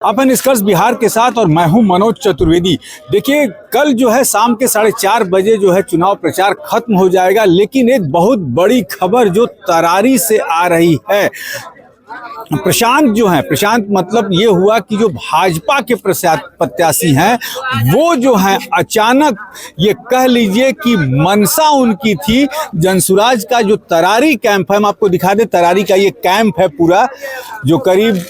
अपन निष्कर्ष बिहार के साथ और मैं हूं मनोज चतुर्वेदी। देखिए, कल जो है शाम के 4:30 बजे जो है चुनाव प्रचार खत्म हो जाएगा, लेकिन एक बहुत बड़ी खबर जो तरारी से आ रही है। प्रशांत मतलब ये हुआ कि जो भाजपा के प्रत्याशी हैं वो जो हैं अचानक ये कह लीजिए कि मनसा उनकी थी जनसुराज का जो तरारी कैंप है, हम आपको दिखा दें, तरारी का ये कैंप है पूरा, जो करीब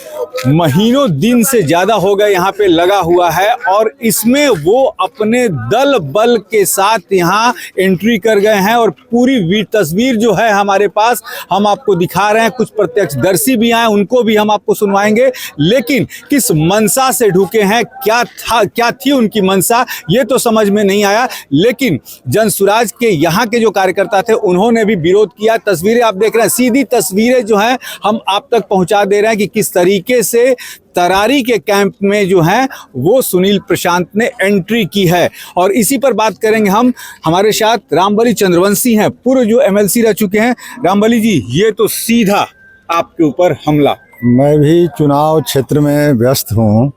महीनों दिन से ज्यादा हो गए यहाँ पे लगा हुआ है, और इसमें वो अपने दल बल के साथ यहाँ एंट्री कर गए हैं। और पूरी तस्वीर जो है हमारे पास हम आपको दिखा रहे हैं, कुछ प्रत्यक्षदर्शी भी आए, उनको भी हम आपको सुनवाएंगे। लेकिन किस मनसा से ढुके हैं, क्या थी उनकी मनसा, ये तो समझ में नहीं आया। लेकिन जनसुराज के यहाँ के जो कार्यकर्ता थे उन्होंने भी विरोध किया। तस्वीरें आप देख रहे हैं, सीधी तस्वीरें जो हैं हम आप तक पहुंचा दे रहे हैं कि किस तरीके से तरारी के कैंप में जो है वो सुनील प्रशांत ने एंट्री की है। और इसी पर बात करेंगे हम। हमारे साथ रामबली चंद्रवंशी हैं, पूर्व जो एमएलसी रह चुके हैं। रामबली जी, ये तो सीधा आपके ऊपर हमला। मैं भी चुनाव क्षेत्र में व्यस्त हूँ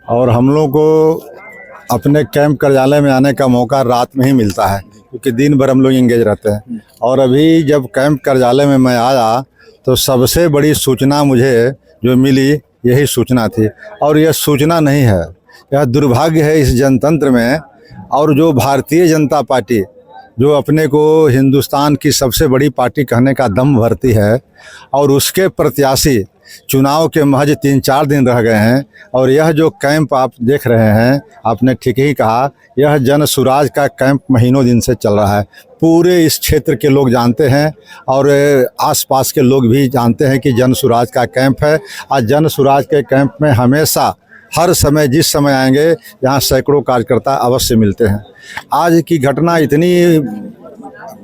और हम लोग को अपने कैंप कार्यालय में आने का मौका रात में ही मिलता है, क्योंकि दिन भर हम लोग इंगेज रहते हैं। और अभी जब कैंप कार्यालय में मैं आया तो सबसे बड़ी सूचना मुझे जो मिली यही सूचना थी। और यह सूचना नहीं है, यह दुर्भाग्य है इस जनतंत्र में। और जो भारतीय जनता पार्टी जो अपने को हिंदुस्तान की सबसे बड़ी पार्टी कहने का दम भरती है, और उसके प्रत्याशी चुनाव के महज 3-4 दिन रह गए हैं। और यह जो कैंप आप देख रहे हैं, आपने ठीक ही कहा, यह जनसुराज का कैंप महीनों दिन से चल रहा है। पूरे इस क्षेत्र के लोग जानते हैं और आसपास के लोग भी जानते हैं कि जनसुराज का कैंप है। और जनसुराज के कैंप में हमेशा हर समय जिस समय आएंगे यहाँ सैकड़ों कार्यकर्ता अवश्य मिलते हैं। आज की घटना इतनी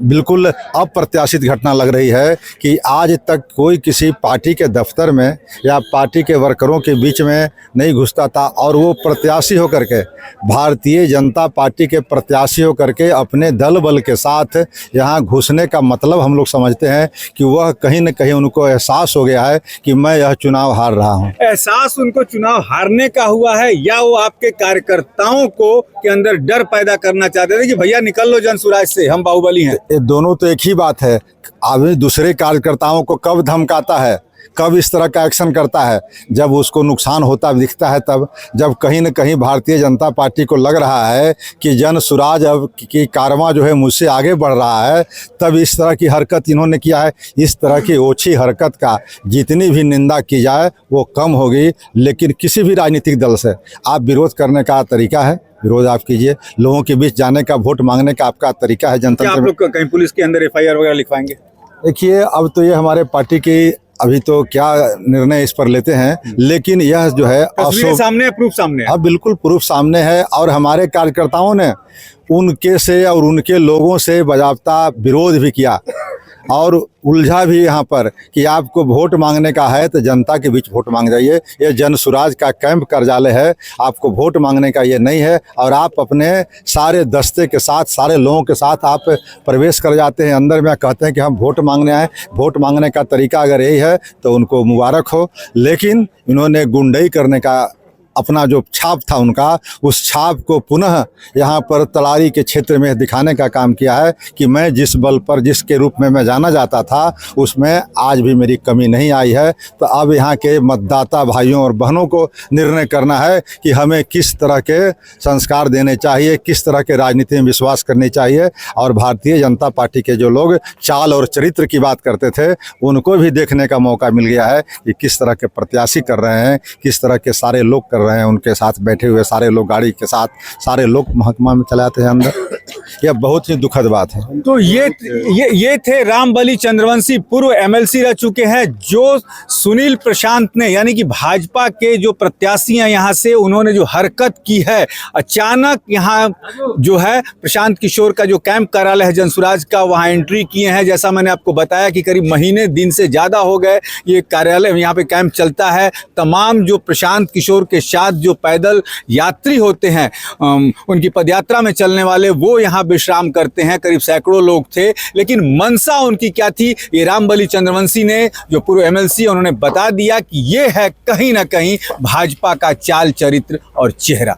बिल्कुल अप्रत्याशित घटना लग रही है कि आज तक कोई किसी पार्टी के दफ्तर में या पार्टी के वर्करों के बीच में नहीं घुसता था, और वो प्रत्याशी होकर के, भारतीय जनता पार्टी के प्रत्याशी होकर के अपने दल बल के साथ यहाँ घुसने का मतलब हम लोग समझते हैं कि वह कहीं न कहीं उनको एहसास हो गया है कि मैं यह चुनाव हार रहा हूँ। एहसास उनको चुनाव हारने का हुआ है, या वो आपके कार्यकर्ताओं को के अंदर डर पैदा करना चाहते थे कि भैया निकल लो जनसुराज से, हम बाहुबली हैं? ये दोनों तो एक ही बात है। आदमी दूसरे कार्यकर्ताओं को कब धमकाता है, कब इस तरह का एक्शन करता है, जब उसको नुकसान होता दिखता है। तब जब कहीं न कहीं भारतीय जनता पार्टी को लग रहा है कि जनसुराज अब की कारवां जो है मुझसे आगे बढ़ रहा है, तब इस तरह की हरकत इन्होंने किया है। इस तरह की ओछी हरकत का जितनी भी निंदा की जाए वो कम होगी। लेकिन किसी भी राजनीतिक दल से आप विरोध करने का तरीका है, विरोध आप कीजिए। लोगों के बीच जाने का, वोट मांगने का आपका तरीका है जनतंत्र में। आप लोग कहीं पुलिस के अंदर एफआईआर वगैरह लिखवाएंगे? देखिए, अब तो ये हमारे पार्टी की अभी तो क्या निर्णय इस पर लेते हैं, लेकिन यह जो है सामने प्रूफ सामने है। अब बिल्कुल प्रूफ सामने है। और हमारे कार्यकर्ताओं ने उनके से और उनके लोगों से बाज़ाब्ता विरोध भी किया और उलझा भी यहाँ पर कि आपको वोट मांगने का है तो जनता के बीच वोट मांग जाइए। ये जनसुराज का कैंप कार्यालय है, आपको वोट मांगने का ये नहीं है। और आप अपने सारे दस्ते के साथ, सारे लोगों के साथ आप प्रवेश कर जाते हैं अंदर में, कहते हैं कि हम वोट मांगने आए। वोट मांगने का तरीका अगर यही है तो उनको मुबारक हो। लेकिन इन्होंने गुंडई करने का अपना जो छाप था उनका, उस छाप को पुनः यहाँ पर तरारी के क्षेत्र में दिखाने का काम किया है कि मैं जिस बल पर, जिसके रूप में मैं जाना जाता था, उसमें आज भी मेरी कमी नहीं आई है। तो अब यहाँ के मतदाता भाइयों और बहनों को निर्णय करना है कि हमें किस तरह के संस्कार देने चाहिए, किस तरह के राजनीति में विश्वास करनी चाहिए। और भारतीय जनता पार्टी के जो लोग चाल और चरित्र की बात करते थे, उनको भी देखने का मौका मिल गया है कि किस तरह के प्रत्याशी कर रहे हैं, किस तरह के सारे लोग कर रहे हैं। उनके साथ बैठे हुए सारे लोग, गाड़ी के साथ सारे लोग महकमा में चलाते हैं अंदर। यह बहुत ही दुखद बात है। तो ये थे रामबली चंद्रवंशी, पूर्व एमएलसी रह चुके हैं, जो सुनील प्रशांत ने, यानी कि भाजपा के जो प्रत्याशी हैं यहाँ से, उन्होंने जो हरकत की है अचानक, यहाँ जो है प्रशांत किशोर का जो कैंप कार्यालय है जनसुराज का, वहाँ एंट्री किए हैं। जैसा मैंने आपको बताया कि करीब महीने दिन से ज़्यादा हो गए ये कार्यालय, यहाँ पे कैंप चलता है। तमाम जो प्रशांत किशोर के पश्चात जो पैदल यात्री होते हैं, उनकी पदयात्रा में चलने वाले, वो यहाँ विश्राम करते हैं। करीब सैकड़ों लोग थे, लेकिन मंशा उनकी क्या थी, ये रामबली चंद्रवंशी ने, जो पूर्व एमएलसी, उन्होंने बता दिया कि ये है कहीं ना कहीं भाजपा का चाल, चरित्र और चेहरा।